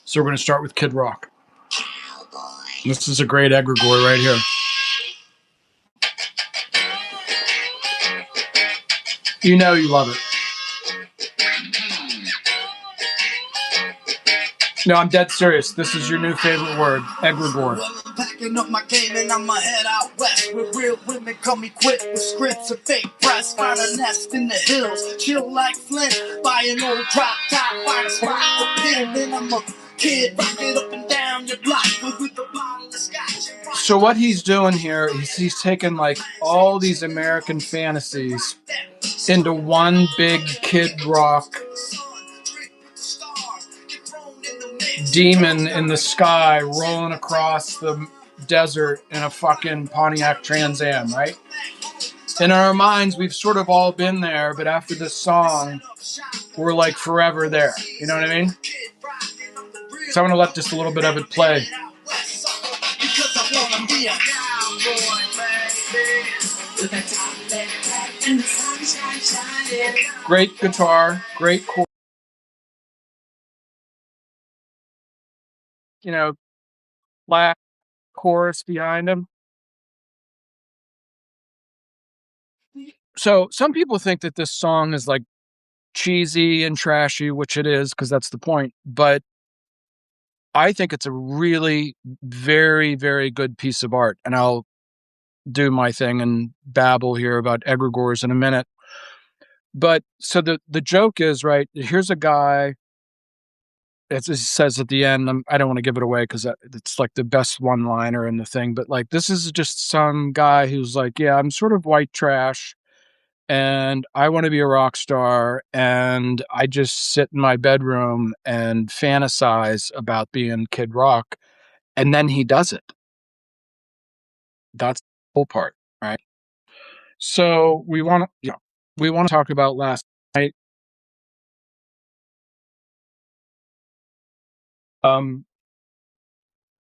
So we're going to start with Kid Rock. This is a great egregore right here. You know you love it. No, I'm dead serious. This is your new favorite word, egregore. I'm packing up my game and I'ma head out west where real women come equipped with scripts and fake press. Find a nest in the hills, chill like Flint. Buy an old drop top, find a spot for pin. Then I'm a kid, rock it up and down your block with a bottle of scotch. So what he's doing here is he's taking like all these American fantasies into one big Kid Rock demon in the sky rolling across the desert in a fucking Pontiac Trans Am, right? In our minds, we've sort of all been there, but after this song, we're like forever there. You know what I mean? So I'm going to let just a little bit of it play. Great guitar, great chord. You know, black chorus behind him. So some people think that this song is like cheesy and trashy, which it is, because that's the point. But I think it's a really very, very good piece of art. And I'll do my thing and babble here about egregores in a minute. But so the joke is, right, here's a guy, as it says at the end, I don't want to give it away because it's like the best one-liner in the thing. But like, this is just some guy who's like, yeah, I'm sort of white trash. And I want to be a rock star, and I just sit in my bedroom and fantasize about being Kid Rock, and then he does it. That's the whole part, right? So we want to talk about last night.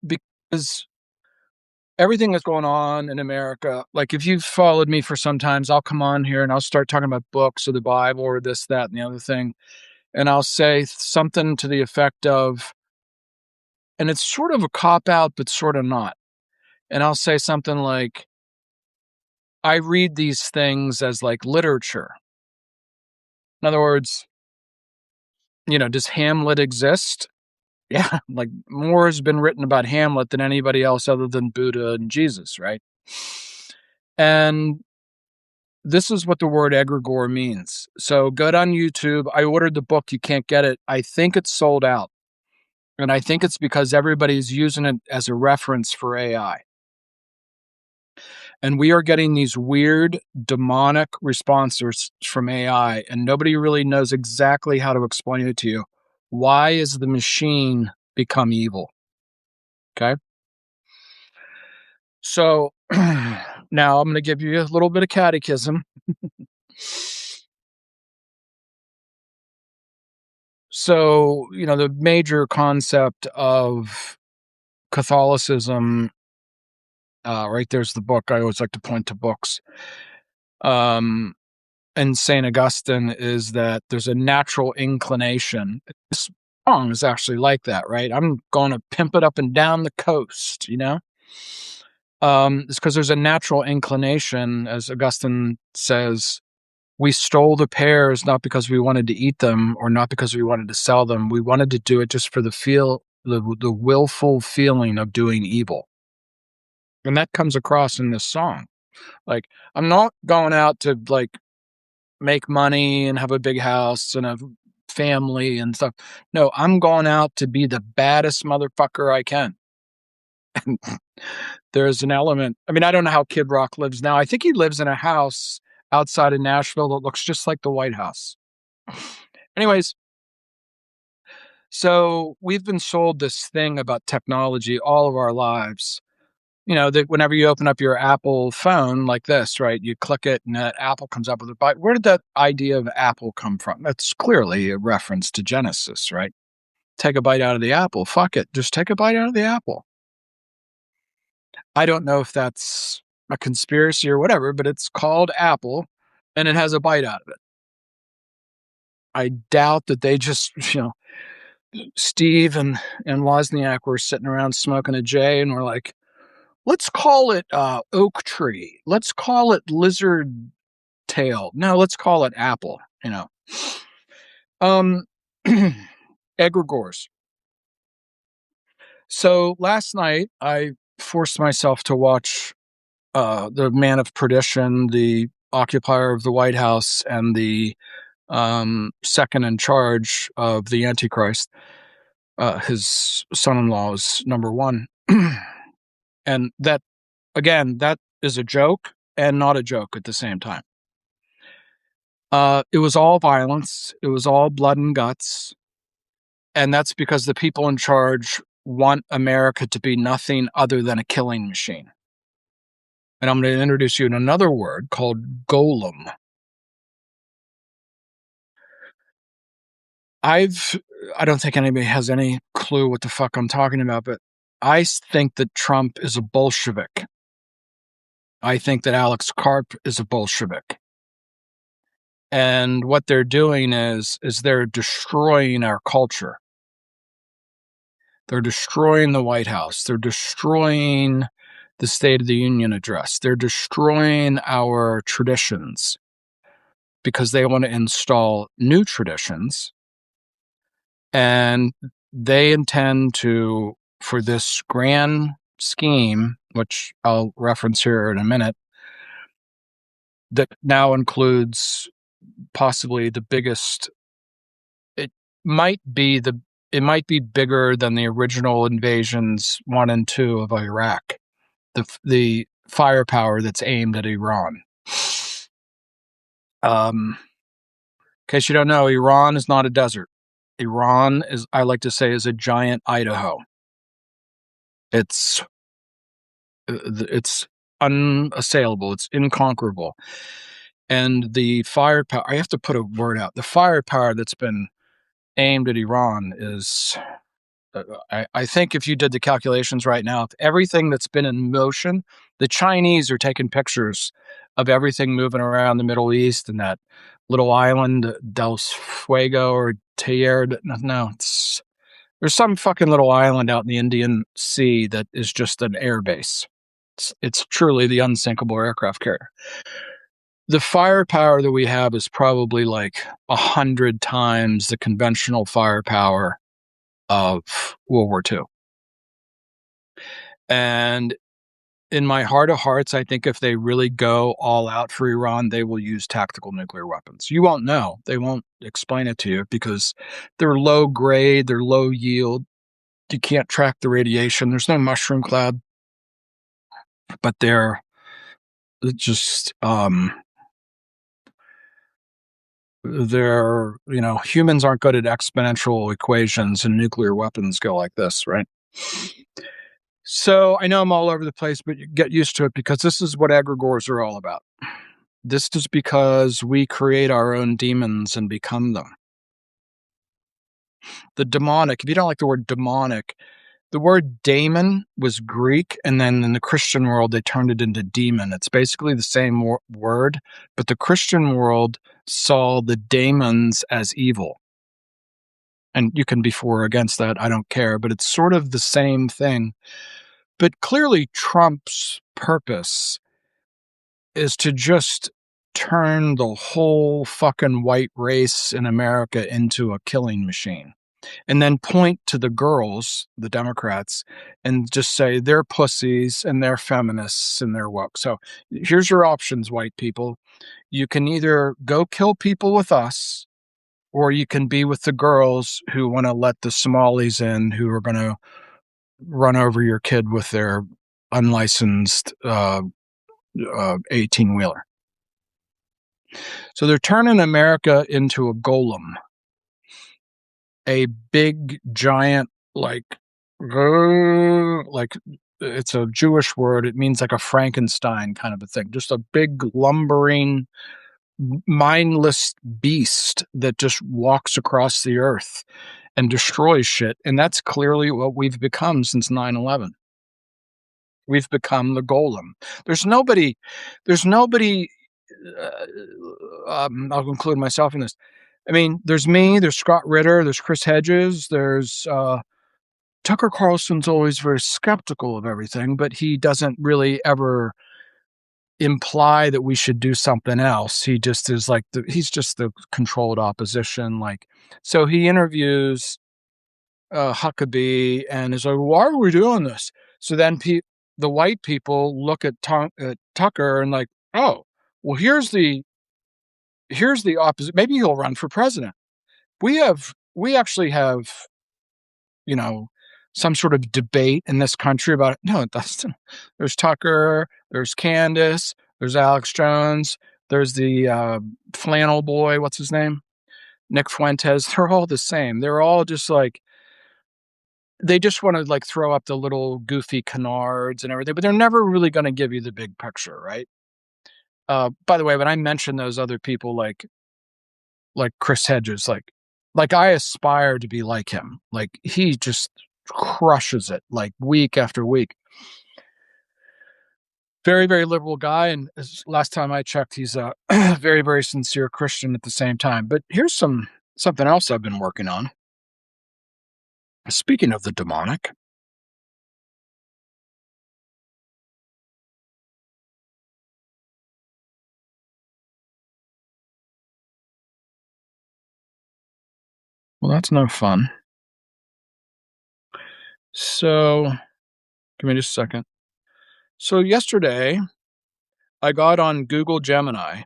Because everything that's going on in America, like if you've followed me for some times, I'll come on here and I'll start talking about books or the Bible or this, that, and the other thing. And I'll say something to the effect of, and it's sort of a cop-out, but sort of not. And I'll say something like, I read these things as like literature. In other words, does Hamlet exist? Yeah, like more has been written about Hamlet than anybody else other than Buddha and Jesus, right? And this is what the word egregore means. So go on YouTube. I ordered the book. You can't get it. I think it's sold out. And I think it's because everybody's using it as a reference for AI. And we are getting these weird demonic responses from AI, and nobody really knows exactly how to explain it to you. Why is the machine become evil? Okay. So now I'm going to give you a little bit of catechism. So, the major concept of Catholicism, right there's the book. I always like to point to books. And St. Augustine is that there's a natural inclination. This song is actually like that, right? I'm going to pimp it up and down the coast, It's because there's a natural inclination, as Augustine says. We stole the pears not because we wanted to eat them or not because we wanted to sell them. We wanted to do it just for the willful feeling of doing evil. And that comes across in this song. Like, I'm not going out to like make money and have a big house and a family and stuff. No, I'm going out to be the baddest motherfucker I can. And there's an element. I mean, I don't know how Kid Rock lives now. I think he lives in a house outside of Nashville that looks just like the White House. Anyways, so we've been sold this thing about technology all of our lives. That whenever you open up your Apple phone like this, right, you click it and that Apple comes up with a bite. Where did that idea of Apple come from? That's clearly a reference to Genesis, right? Take a bite out of the apple. Fuck it. Just take a bite out of the apple. I don't know if that's a conspiracy or whatever, but it's called Apple and it has a bite out of it. I doubt that they just, Steve and Wozniak were sitting around smoking a J, and we're like, let's call it oak tree. Let's call it lizard tail. No, let's call it apple. Um, Egregores. So last night I forced myself to watch the Man of Perdition, the occupier of the White House, and the second in charge of the Antichrist. His son-in-law is number one. And that, again, that is a joke and not a joke at the same time. It was all violence. It was all blood and guts. And that's because the people in charge want America to be nothing other than a killing machine. And I'm going to introduce you to another word called golem. I don't think anybody has any clue what the fuck I'm talking about, but I think that Trump is a Bolshevik. I think that Alex Karp is a Bolshevik. And what they're doing is they're destroying our culture. They're destroying the White House. They're destroying the State of the Union address. They're destroying our traditions because they want to install new traditions. And they intend to, for this grand scheme, which I'll reference here in a minute, that now includes possibly the biggest. It might be bigger than the original invasions 1 and 2 of Iraq. The firepower that's aimed at Iran. In case you don't know, Iran is not a desert. Iran is, I like to say, is a giant Idaho. It's unassailable. It's inconquerable. And the firepower, I have to put a word out. The firepower that's been aimed at Iran is, I think if you did the calculations right now, if everything that's been in motion, the Chinese are taking pictures of everything moving around the Middle East and that little island, Del Fuego or Tierra. No, there's some fucking little island out in the Indian Sea that is just an air base. It's truly the unsinkable aircraft carrier. The firepower that we have is probably like 100 times the conventional firepower of World War II. And in my heart of hearts, I think if they really go all out for Iran, they will use tactical nuclear weapons. You won't know. They won't explain it to you because they're low grade, they're low yield. You can't track the radiation. There's no mushroom cloud. But they're just, humans aren't good at exponential equations, and nuclear weapons go like this, right? So I know I'm all over the place, but you get used to it because this is what egregores are all about. This is because we create our own demons and become them. The demonic, if you don't like the word demonic, the word daemon was Greek, and then in the Christian world, they turned it into demon. It's basically the same word, but the Christian world saw the daemons as evil. And you can be for or against that, I don't care, but it's sort of the same thing. But clearly Trump's purpose is to just turn the whole fucking white race in America into a killing machine. And then point to the girls, the Democrats, and just say they're pussies and they're feminists and they're woke. So here's your options, white people. You can either go kill people with us, or you can be with the girls who want to let the Somalis in, who are going to run over your kid with their unlicensed 18-wheeler. So they're turning America into a golem. A big, giant, like it's a Jewish word. It means like a Frankenstein kind of a thing. Just a big, lumbering, mindless beast that just walks across the earth and destroys shit. And that's clearly what we've become since 9/11. We've become the golem. There's nobody, I'll include myself in this. I mean, there's me, there's Scott Ritter, there's Chris Hedges, there's Tucker Carlson's always very skeptical of everything, but he doesn't really ever imply that we should do something else. He just is like he's just the controlled opposition. Like, so he interviews Huckabee and is like, why are we doing this? So then the white people look at Tucker and like, oh, well, here's the opposite. Maybe he'll run for president. We actually have, you know, some sort of debate in this country about it. No, it doesn't. There's Tucker, there's Candace, there's Alex Jones, there's the flannel boy, what's his name? Nick Fuentes. They're all the same. They're all just like, they just want to like throw up the little goofy canards and everything, but they're never really going to give you the big picture, right? By the way, when I mention those other people like Chris Hedges, like I aspire to be like him. Like he just crushes it like week after week. Very, very liberal guy. And last time I checked, he's a very, very sincere Christian at the same time. But here's something else I've been working on. Speaking of the demonic, well, that's no fun. So give me just a second. So yesterday, I got on Google Gemini.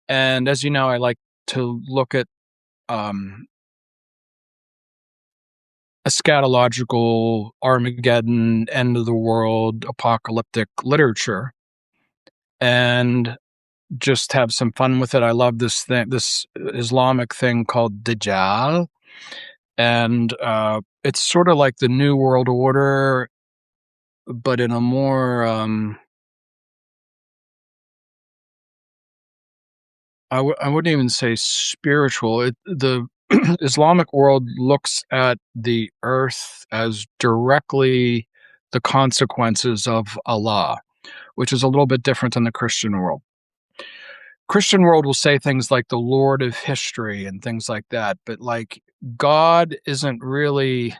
And as you know, I like to look at eschatological, Armageddon, end of the world, apocalyptic literature, and just have some fun with it. I love this Islamic thing called Dajjal, and it's sort of like the New World Order, but in a more I wouldn't even say spiritual. The Islamic world looks at the earth as directly the consequences of Allah, which is a little bit different than the Christian world. Christian world will say things like the Lord of history and things like that, but like God isn't really,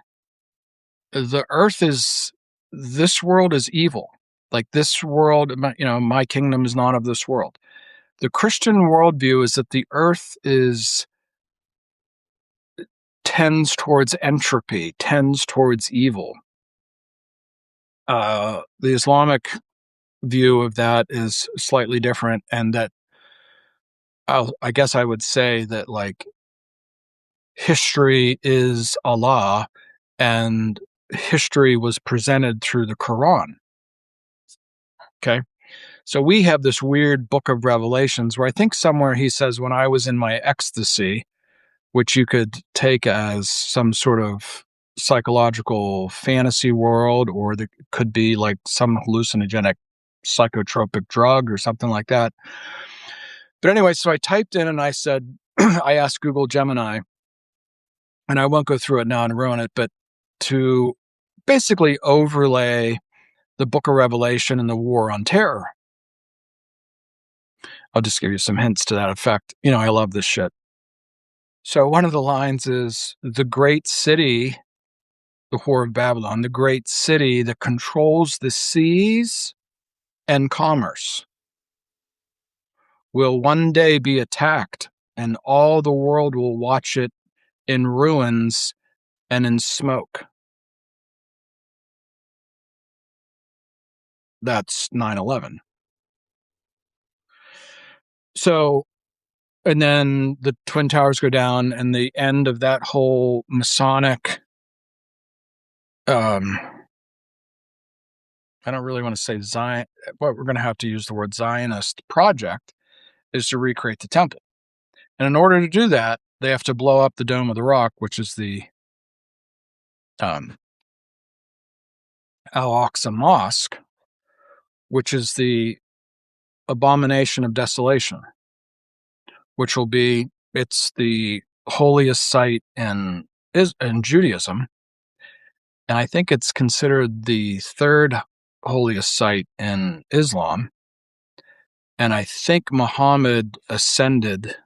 the earth is, this world is evil. Like this world, my kingdom is not of this world. The Christian worldview is that the earth tends towards entropy, tends towards evil. The Islamic view of that is slightly different, and that I guess I would say that like history is Allah, and history was presented through the Quran. Okay. So we have this weird book of Revelations where I think somewhere he says, when I was in my ecstasy, which you could take as some sort of psychological fantasy world, or that could be like some hallucinogenic psychotropic drug or something like that. But anyway, so I typed in and I said, I asked Google Gemini, and I won't go through it now and ruin it, but to basically overlay the book of Revelation and the war on terror. I'll just give you some hints to that effect. I love this shit. So one of the lines is, the great city, the Whore of Babylon, the great city that controls the seas and commerce, will one day be attacked, and all the world will watch it in ruins and in smoke. That's 9/11. So, and then the Twin Towers go down, and the end of that whole Masonic, I don't really want to say Zion, but we're going to have to use the word Zionist project, is to recreate the temple. And in order to do that, they have to blow up the Dome of the Rock, which is the Al-Aqsa Mosque, which is the abomination of desolation, which will be, it's the holiest site in Judaism. And I think it's considered the third holiest site in Islam. And I think Muhammad ascended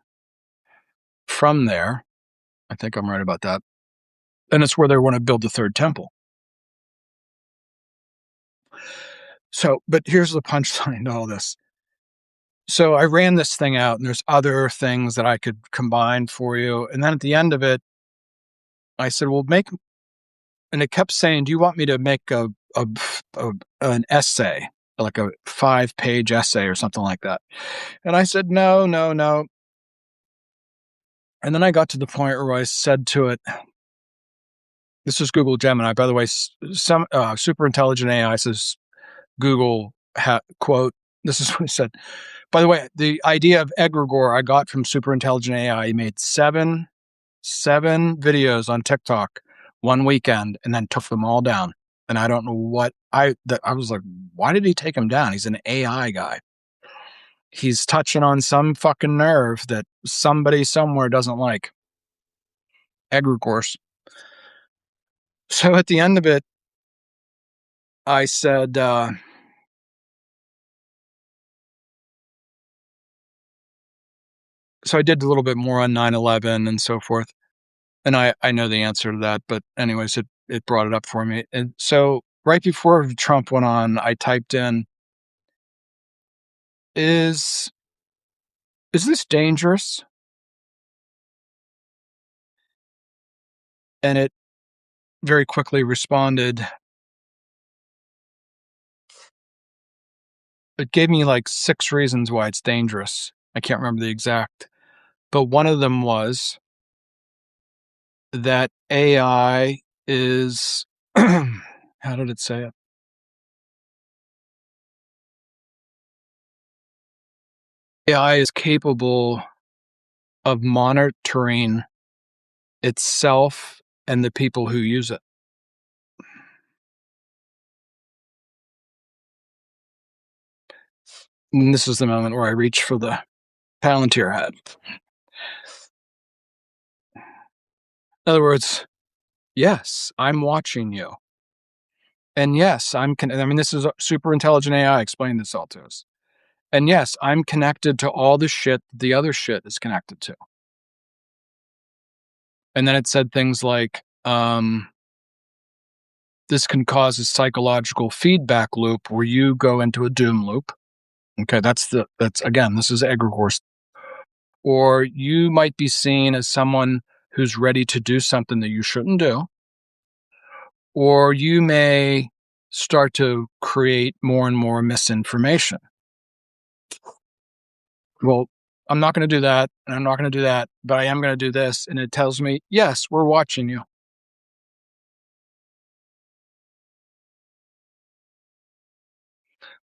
from there. I think I'm right about that. And it's where they want to build the third temple. So, but here's the punchline to all this. So I ran this thing out, and there's other things that I could combine for you. And then at the end of it, I said, well, and it kept saying, do you want me to make an essay, like a 5-page essay or something like that? And I said, no. And then I got to the point where I said to it, this is Google Gemini, by the way, some super intelligent AI says Google quote, this is what he said. By the way, the idea of egregore I got from super intelligent AI. He made seven videos on TikTok one weekend and then took them all down. And I don't know what I was like, why did he take them down? He's an AI guy. He's touching on some fucking nerve that somebody somewhere doesn't like. Egregores. So at the end of it, I said, so I did a little bit more on 9/11 and so forth. And I know the answer to that, but anyways, it brought it up for me. And so right before Trump went on, I typed in, is this dangerous? And it very quickly responded. It gave me like 6 reasons why it's dangerous. I can't remember the exact, but one of them was that AI is, how did it say it? AI is capable of monitoring itself and the people who use it. And this is the moment where I reach for the Palantir hat. In other words, yes, I'm watching you. And yes, this is a super intelligent AI explaining this all to us. And yes, I'm connected to all the shit the other shit is connected to. And then it said things like, this can cause a psychological feedback loop where you go into a doom loop. Okay, that's again, this is egregore. Or you might be seen as someone who's ready to do something that you shouldn't do. Or you may start to create more and more misinformation. Well, I'm not going to do that, and I'm not going to do that, but I am going to do this. And it tells me, yes, we're watching you.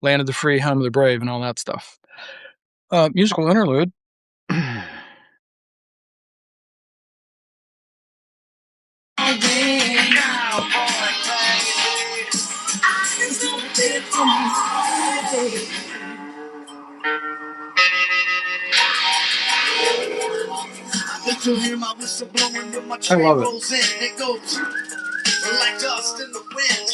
Land of the free, home of the brave, and all that stuff. Musical interlude. I love it. It goes like dust in the wind.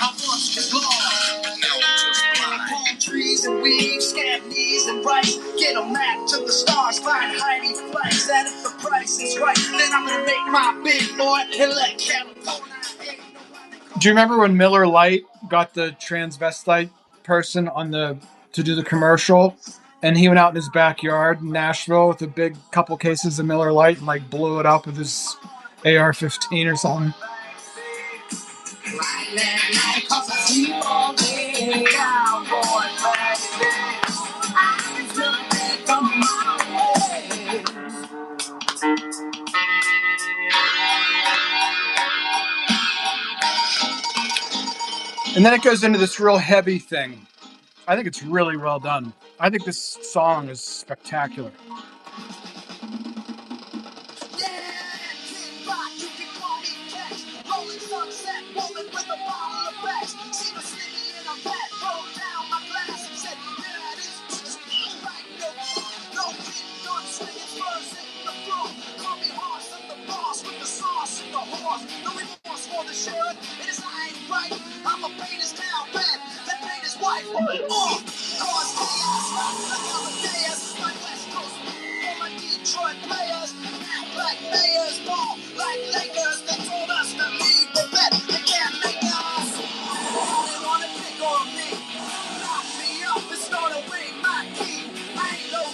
I once was lost, but now I'm just blind. Palm trees and weeds, scab knees and rice. Get a map to the stars, find hiding place. And if the price is right, then I'm gonna make my big boy and let California. Do you remember when Miller Lite got the transvestite person to do the commercial, and he went out in his backyard in Nashville with a big couple cases of Miller Lite and like blew it up with his AR-15 or something? And then it goes into this real heavy thing. I think it's really well done. I think this song is spectacular.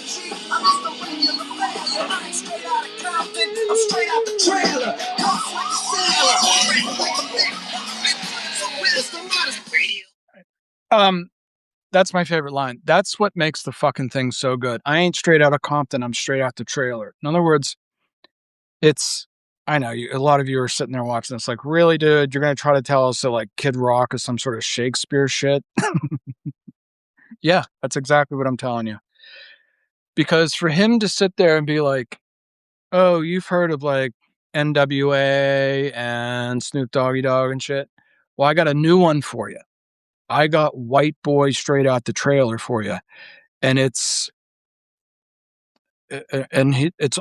I'm just a regular failure. I ain't straight out of Compton. I'm straight out the trailer. Cough like a sailor. Breathe like a big pirate. So where's the modest radio? That's my favorite line. That's what makes the fucking thing so good. I ain't straight out of Compton. I'm straight out the trailer. In other words, I know a lot of you are sitting there watching this like, really, dude, you're going to try to tell us that like Kid Rock is some sort of Shakespeare shit. Yeah, that's exactly what I'm telling you. Because for him to sit there and be like, oh, you've heard of like NWA and Snoop Doggy Dogg and shit. Well, I got a new one for you. I got White Boy Straight Out the Trailer for you. And it's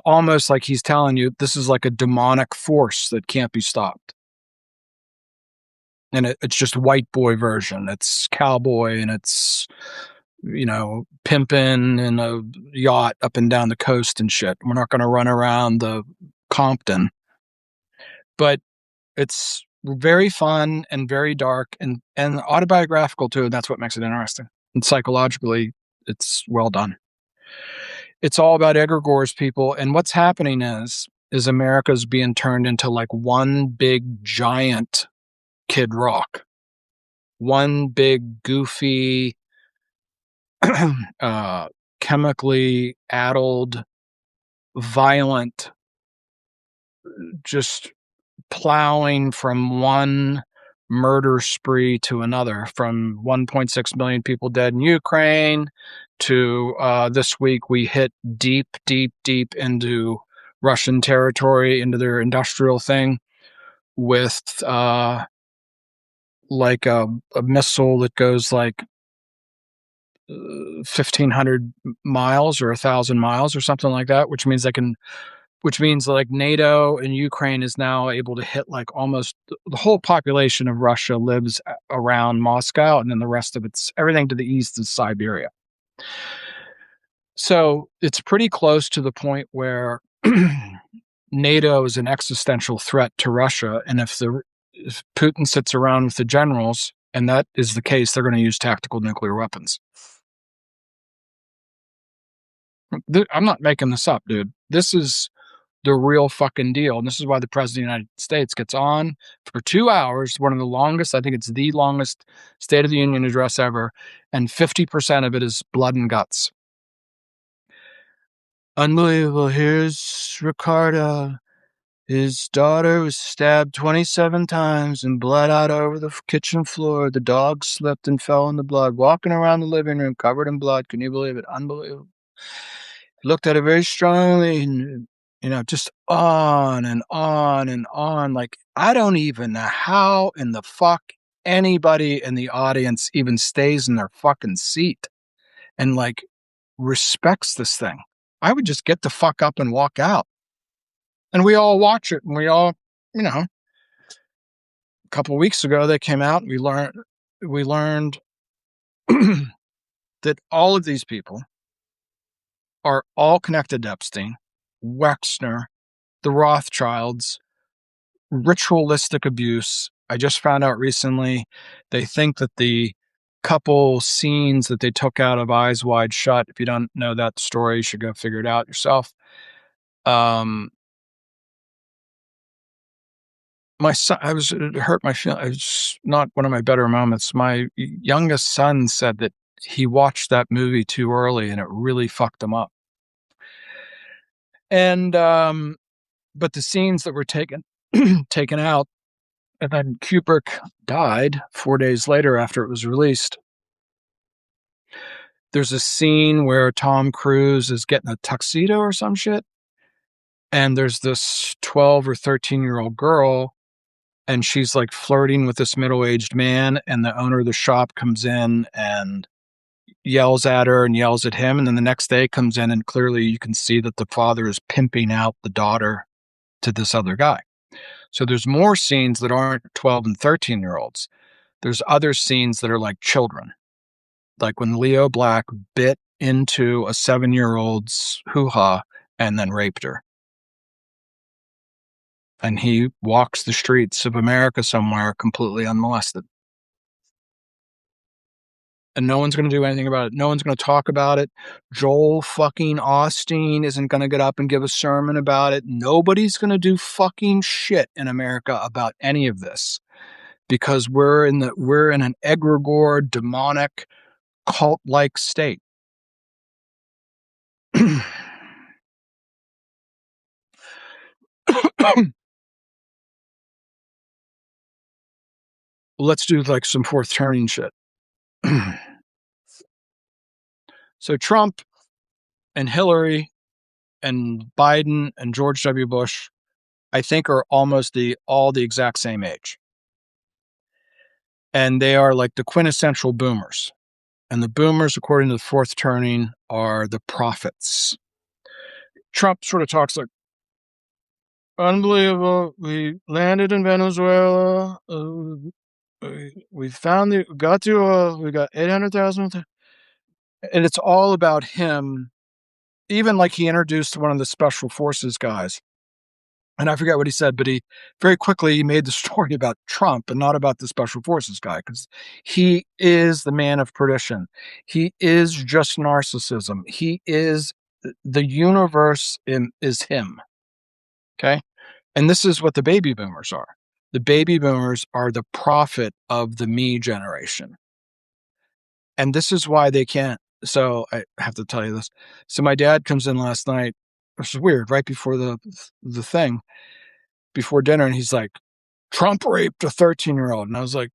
almost like he's telling you this is like a demonic force that can't be stopped. And it's just white boy version. It's cowboy and it's, pimping in a yacht up and down the coast and shit. We're not going to run around the Compton, but it's very fun and very dark and autobiographical too. And that's what makes it interesting. And psychologically, it's well done. It's all about egregores, people. And what's happening is America's being turned into like one big giant Kid Rock, one big goofy, chemically addled, violent, just plowing from one murder spree to another, from 1.6 million people dead in Ukraine to this week we hit deep, deep, deep into Russian territory, into their industrial thing with like a missile that goes like 1,500 miles or 1,000 miles or something like that, which means like NATO and Ukraine is now able to hit like almost the whole population of Russia lives around Moscow, and then the rest of everything to the east is Siberia. So it's pretty close to the point where NATO is an existential threat to Russia, and if Putin sits around with the generals, and that is the case, they're going to use tactical nuclear weapons. I'm not making this up, dude. This is the real fucking deal. And this is why the President of the United States gets on for 2 hours, one of the longest, I think it's the longest State of the Union address ever, and 50% of it is blood and guts. Unbelievable. Here's Ricardo. His daughter was stabbed 27 times and bled out over the kitchen floor. The dog slipped and fell in the blood, walking around the living room covered in blood. Can you believe it? Unbelievable. He looked at her very strongly and, just on and on and on. Like, I don't even know how in the fuck anybody in the audience even stays in their fucking seat and like respects this thing. I would just get the fuck up and walk out. And we all watch it, and we all, a couple of weeks ago they came out and we learned that all of these people are all connected to Epstein, Wexner, the Rothschilds, ritualistic abuse. I just found out recently they think that the couple scenes that they took out of Eyes Wide Shut, if you don't know that story, you should go figure it out yourself. My son, it hurt my feelings. It's not one of my better moments. My youngest son said that he watched that movie too early and it really fucked him up. And, but the scenes that were taken out, and then Kubrick died 4 days later after it was released. There's a scene where Tom Cruise is getting a tuxedo or some shit. And there's this 12 or 13-year-old girl, and she's like flirting with this middle-aged man, and the owner of the shop comes in and yells at her and yells at him. And then the next day comes in and clearly you can see that the father is pimping out the daughter to this other guy. So there's more scenes that aren't 12 and 13-year-olds. There's other scenes that are like children. Like when Leo Black bit into a 7-year-old's hoo-ha and then raped her. And he walks the streets of America somewhere completely unmolested. and no one's going to do anything about it. No one's going to talk about it. Joel fucking Osteen isn't going to get up and give a sermon about it. Nobody's going to do fucking shit in America about any of this because we're in an egregore, demonic, cult-like state. Let's do like some fourth turning shit. So Trump and Hillary and Biden and George W. Bush, I think, are almost all the exact same age. And they are like the quintessential boomers. And the boomers, according to the fourth turning, are the prophets. Trump sort of talks like, unbelievable. We landed in Venezuela. We got 800,000. And it's all about him. Even like he introduced one of the special forces guys. And I forget what he said, but he very quickly made the story about Trump and not about the special forces guy, because he is the man of perdition. He is just narcissism. He is the universe is him. Okay. And this is what the baby boomers are. The baby boomers are the prophet of the me generation. And this is why they can't. So I have to tell you this. So my dad comes in last night, which is weird, right before the thing, before dinner, and he's like, Trump raped a 13-year-old. And I was like,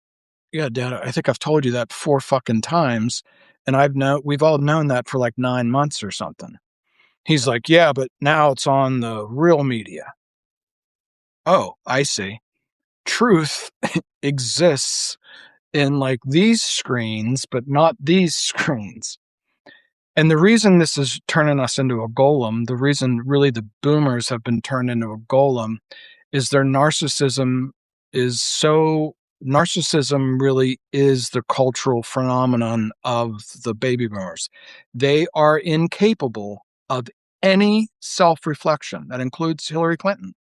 yeah, Dad, I think I've told you that 4 fucking times. And we've all known that for like 9 months or something. He's like, yeah, but now it's on the real media. Oh, I see. Truth exists in like these screens, but not these screens. And the reason this is turning us into a golem, the reason really the boomers have been turned into a golem, is their narcissism really is the cultural phenomenon of the baby boomers. They are incapable of any self-reflection. That includes Hillary Clinton.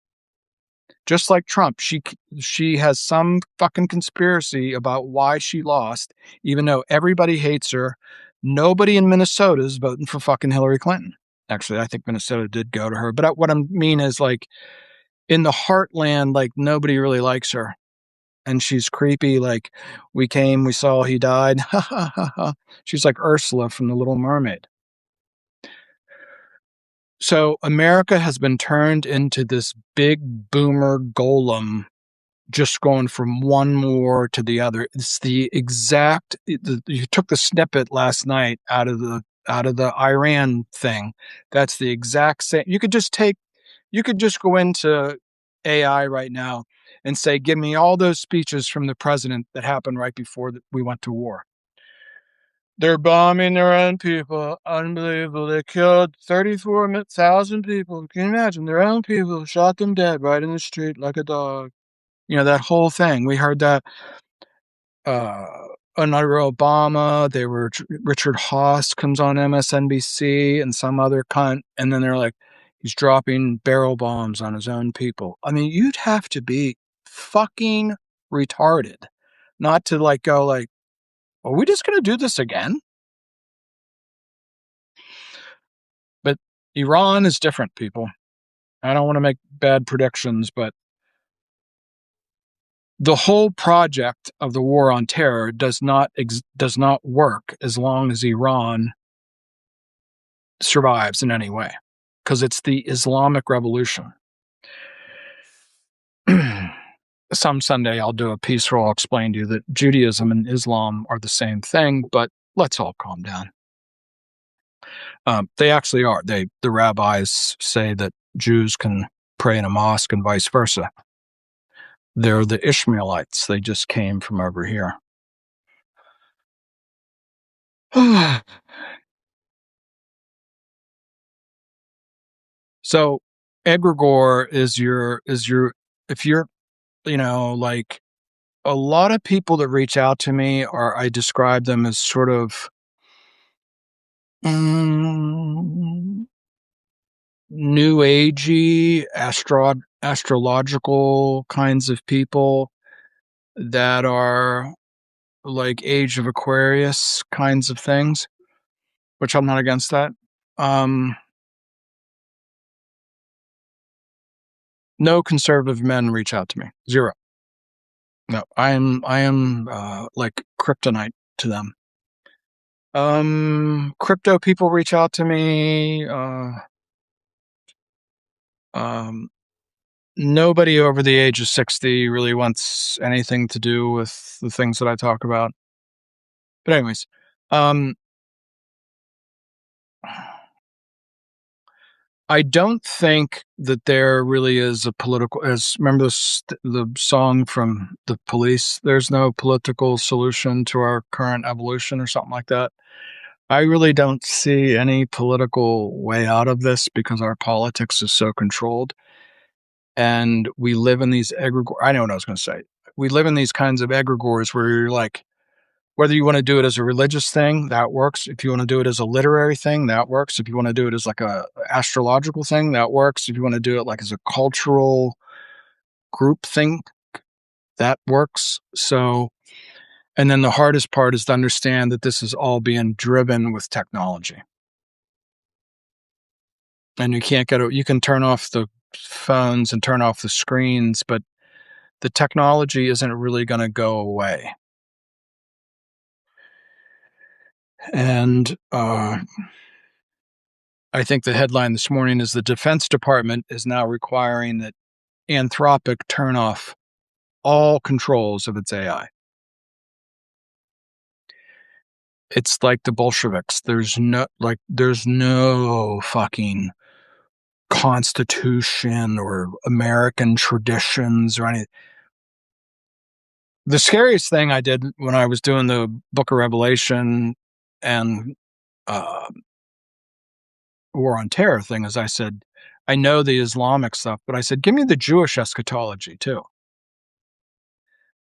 Just like Trump, she has some fucking conspiracy about why she lost, even though everybody hates her. Nobody in Minnesota is voting for fucking Hillary Clinton. Actually, I think Minnesota did go to her. But what I mean is, like, in the heartland, like, nobody really likes her. And she's creepy. Like, we saw he died. She's like Ursula from The Little Mermaid. So America has been turned into this big boomer golem, just going from one war to the other. It's the exact. You took the snippet last night out of the Iran thing. That's the exact same. You could just go into AI right now and say, give me all those speeches from the president that happened right before we went to war. They're bombing their own people. Unbelievable. They killed 34,000 people. Can you imagine? Their own people shot them dead right in the street like a dog. You know, that whole thing. We heard that under Obama. Richard Haas comes on MSNBC and some other cunt. And then they're like, he's dropping barrel bombs on his own people. I mean, you'd have to be fucking retarded not to like go like, are we just going to do this again? But Iran is different, people. I don't want to make bad predictions, but the whole project of the war on terror does not work as long as Iran survives in any way, because it's the Islamic Revolution. Some Sunday I'll do a piece where I'll explain to you that Judaism and Islam are the same thing, but let's all calm down. They actually are. The rabbis say that Jews can pray in a mosque and vice versa. They're the Ishmaelites. They just came from over here. So egregore is your if you're, like, a lot of people that reach out to me I describe them as sort of new agey astrological kinds of people that are like Age of Aquarius kinds of things, which I'm not against that. Um, no conservative men reach out to me. Zero. No, I am like kryptonite to them. Crypto people reach out to me. Um, Nobody over the age of 60 really wants anything to do with the things that I talk about. But anyways, um, I don't think that there really is a political, as remember the song from the Police, there's no political solution to our current evolution or something like that. I really don't see any political way out of this because our politics is so controlled. And we live in these egregores. I know what I was going to say. We live in these kinds of egregores where you're like, whether you want to do it as a religious thing, that works. If you want to do it as a literary thing, that works. If you want to do it as like a astrological thing, that works. If you want to do it like as a cultural group thing, that works. So, and then the hardest part is to understand that this is all being driven with technology. And you can't get it. You can turn off the phones and turn off the screens, but the technology isn't really going to go away. And I think the headline this morning is the Defense Department is now requiring that Anthropic turn off all controls of its AI. It's like the Bolsheviks. There's no fucking constitution or American traditions or anything. The scariest thing I did when I was doing the Book of Revelation and uh, War on Terror thing is I said, I know the Islamic stuff, but I said, give me the Jewish eschatology too.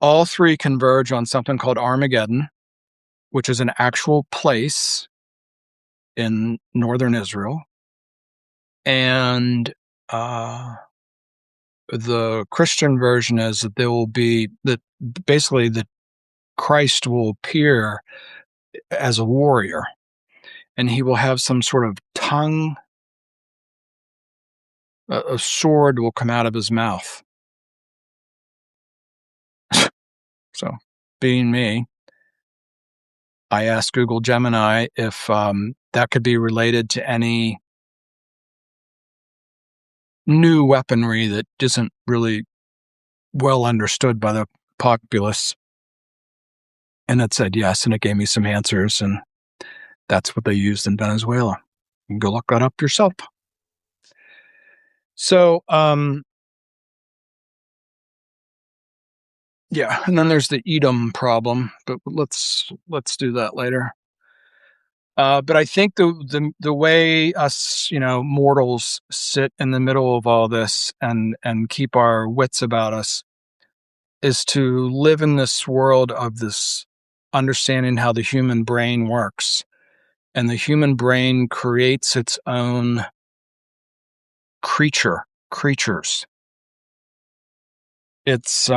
All three converge on something called Armageddon, which is an actual place in northern Israel. And the Christian version is that there will be that basically that Christ will appear as a warrior and he will have some sort of tongue. A sword will come out of his mouth. So, being me, I asked Google Gemini if that could be related to any new weaponry that isn't really well understood by the populace. And it said yes, and it gave me some answers, and that's what they used in Venezuela. You can go look that up yourself. So, yeah, and then there's the Edom problem, but let's do that later. But I think the way us, mortals sit in the middle of all this and keep our wits about us is to live in this world of this understanding how the human brain works. And the human brain creates its own creatures. It's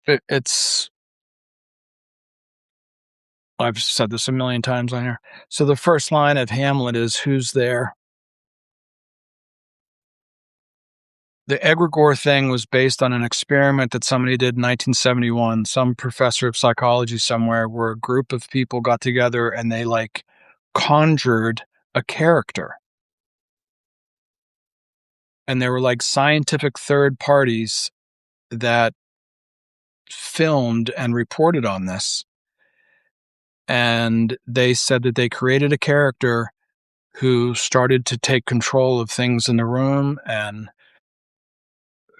it's I've said this a million times on here. So the first line of Hamlet is who's there? The egregore thing was based on an experiment that somebody did in 1971. Some professor of psychology somewhere, where a group of people got together and they like conjured a character. And there were like scientific third parties that filmed and reported on this. And they said that they created a character who started to take control of things in the room and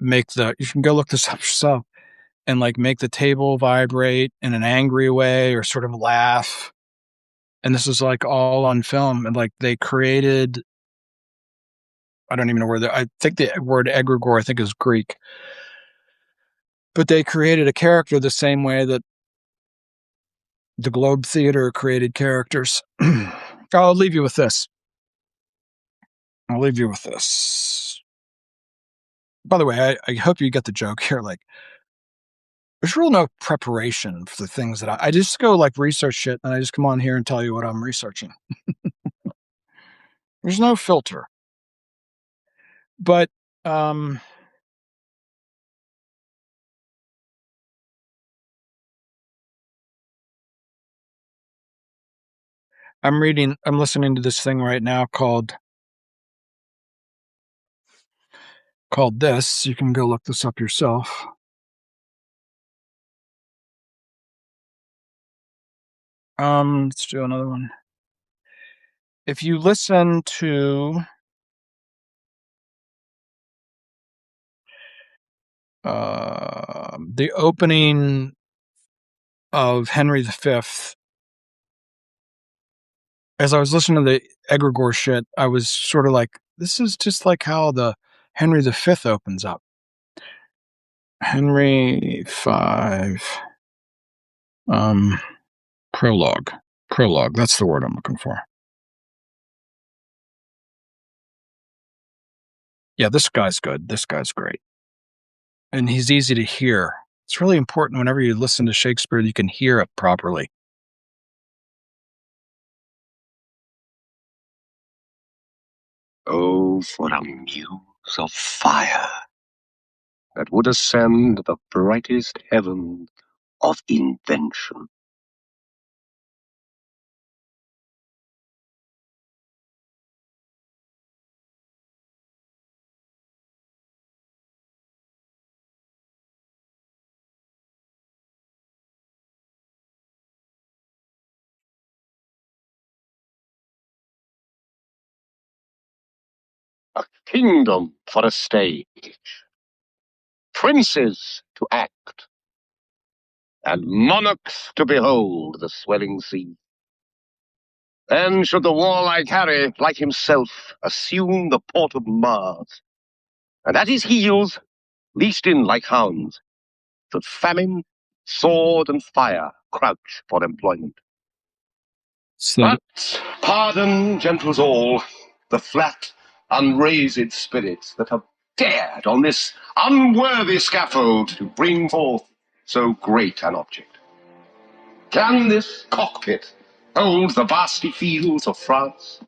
you can go look this up yourself, and like make the table vibrate in an angry way or sort of laugh. And this is like all on film. And like they created, I don't even know I think the word egregore, I think is Greek, but they created a character the same way that the Globe Theater created characters. I'll leave you with this. I'll leave you with this. By the way, I hope you get the joke here. Like, there's real no preparation for the things that I just go like research shit and I just come on here and tell you what I'm researching. There's no filter. But um I'm listening to this thing right now called this. You can go look this up yourself. Let's do another one. If you listen to the opening of Henry V, as I was listening to the Egregore shit, I was sort of like, this is just like how the Henry V opens up. Henry V, prologue. Prologue, that's the word I'm looking for. Yeah, this guy's good. This guy's great. And he's easy to hear. It's really important whenever you listen to Shakespeare, you can hear it properly. Oh, for a muse of fire that would ascend the brightest heaven of invention. A kingdom for a stage, princes to act, and monarchs to behold the swelling sea. Then should the warlike Harry, like himself, assume the port of Mars, and at his heels, leased in like hounds, should famine, sword, and fire crouch for employment. So, But pardon, gentles all, the flat, unraised spirits that have dared on this unworthy scaffold to bring forth so great an object. Can this cockpit hold the vasty fields of France?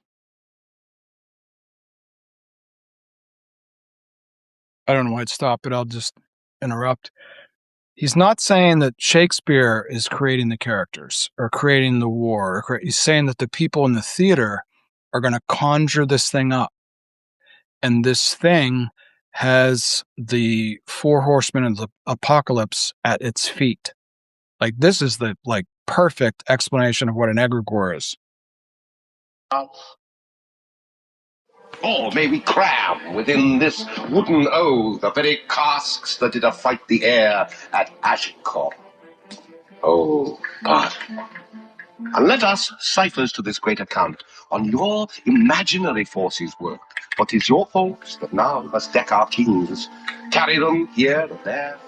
I don't know why it stopped, but I'll just interrupt. He's not saying that Shakespeare is creating the characters or creating the war. He's saying that the people in the theater are going to conjure this thing up. And this thing has the four horsemen of the apocalypse at its feet. Like, this is the perfect explanation of what an egregore is. Or may we cram within this wooden O the very casks that did affright the air at Agincourt? Oh, God. And let us, ciphers to this great account, on your imaginary forces work. For 'tis your faults that now must deck our kings, carry them here and there,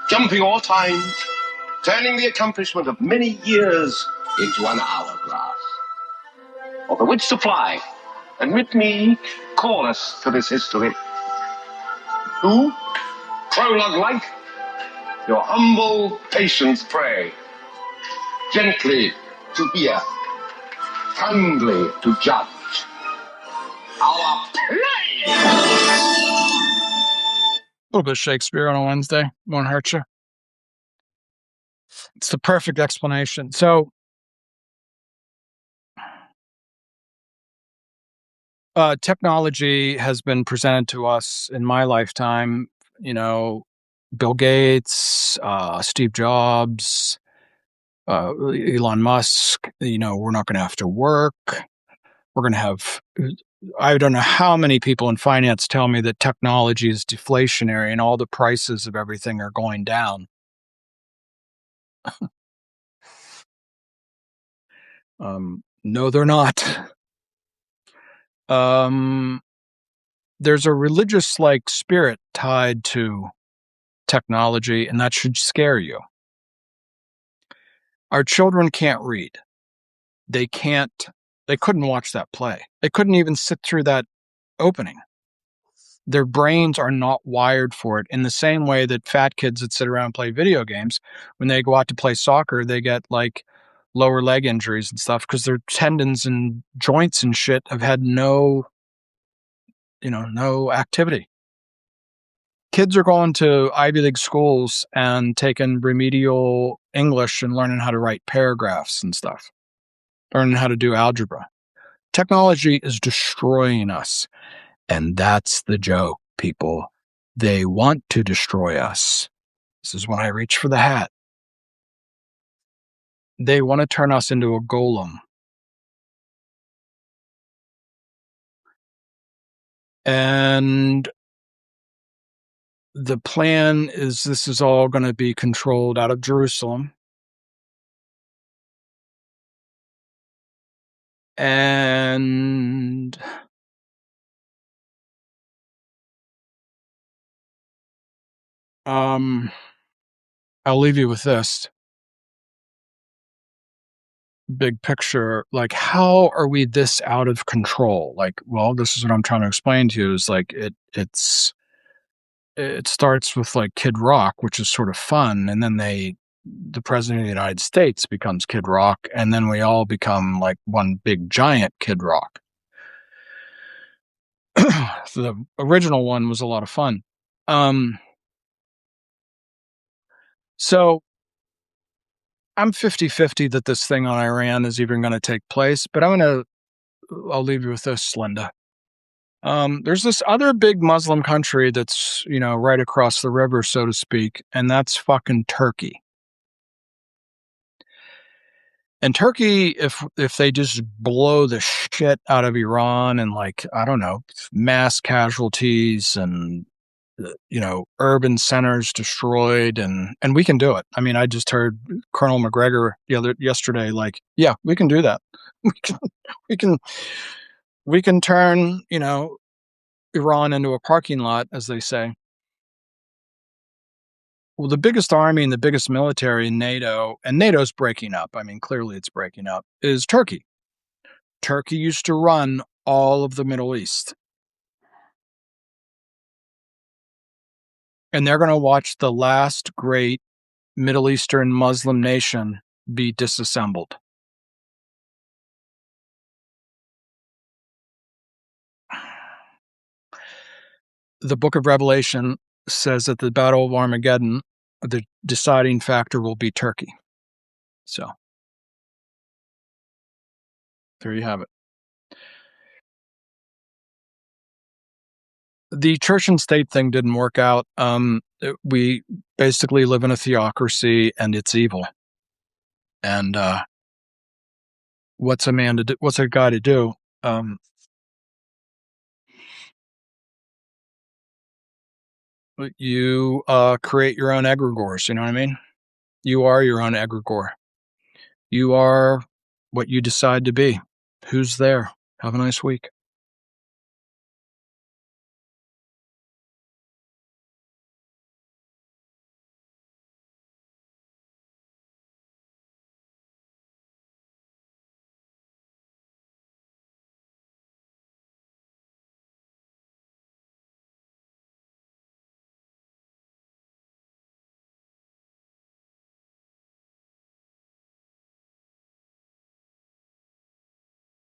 jumping all times, turning the accomplishment of many years into an hourglass. For the which supply, admit me chorus to this history. Who, prologue-like, your humble patience pray, gently to hear, kindly to judge our play. A little bit of Shakespeare on a Wednesday won't hurt you. It's the perfect explanation. So, technology has been presented to us in my lifetime. You know, Bill Gates, Steve Jobs, Elon Musk. You know, we're not going to have to work. We're going to have. I don't know how many people in finance tell me that technology is deflationary and all the prices of everything are going down. No, they're not. There's a religious spirit tied to technology, and that should scare you. Our children can't read. They couldn't watch that play. They couldn't even sit through that opening. Their brains are not wired for it in the same way that fat kids that sit around and play video games, when they go out to play soccer, they get like lower leg injuries and stuff because their tendons and joints and shit have had no activity. Kids are going to Ivy League schools and taking remedial English and learning how to write paragraphs and stuff, learning how to do algebra. Technology is destroying us. And that's the joke, people. They want to destroy us. This is when I reach for the hat. They want to turn us into a golem. And the plan is this is all going to be controlled out of Jerusalem. And I'll leave you with this big picture. Like, how are we this out of control? Like, well, this is what I'm trying to explain to you is like it starts with like Kid Rock, which is sort of fun. And then the president of the United States becomes Kid Rock. And then we all become like one big giant Kid Rock. So the original one was a lot of fun. So I'm 50-50 that this thing on Iran is even going to take place, but I'll leave you with this, Linda. There's this other big Muslim country that's, right across the river, so to speak, and that's fucking Turkey. And Turkey, if they just blow the shit out of Iran and like, I don't know, mass casualties and, urban centers destroyed and we can do it. I mean, I just heard Colonel McGregor yesterday, like, yeah, we can do that. We can turn, Iran into a parking lot, as they say. Well, the biggest army and the biggest military in NATO, and NATO's breaking up, I mean, clearly it's breaking up, is Turkey. Turkey used to run all of the Middle East. And they're going to watch the last great Middle Eastern Muslim nation be disassembled. The book of Revelation says that the Battle of Armageddon, the deciding factor will be Turkey. So, there you have it. The church and state thing didn't work out. We basically live in a theocracy and it's evil. And what's a man to do? What's a guy to do? You create your own egregores. You know what I mean? You are your own egregore. You are what you decide to be. Who's there? Have a nice week.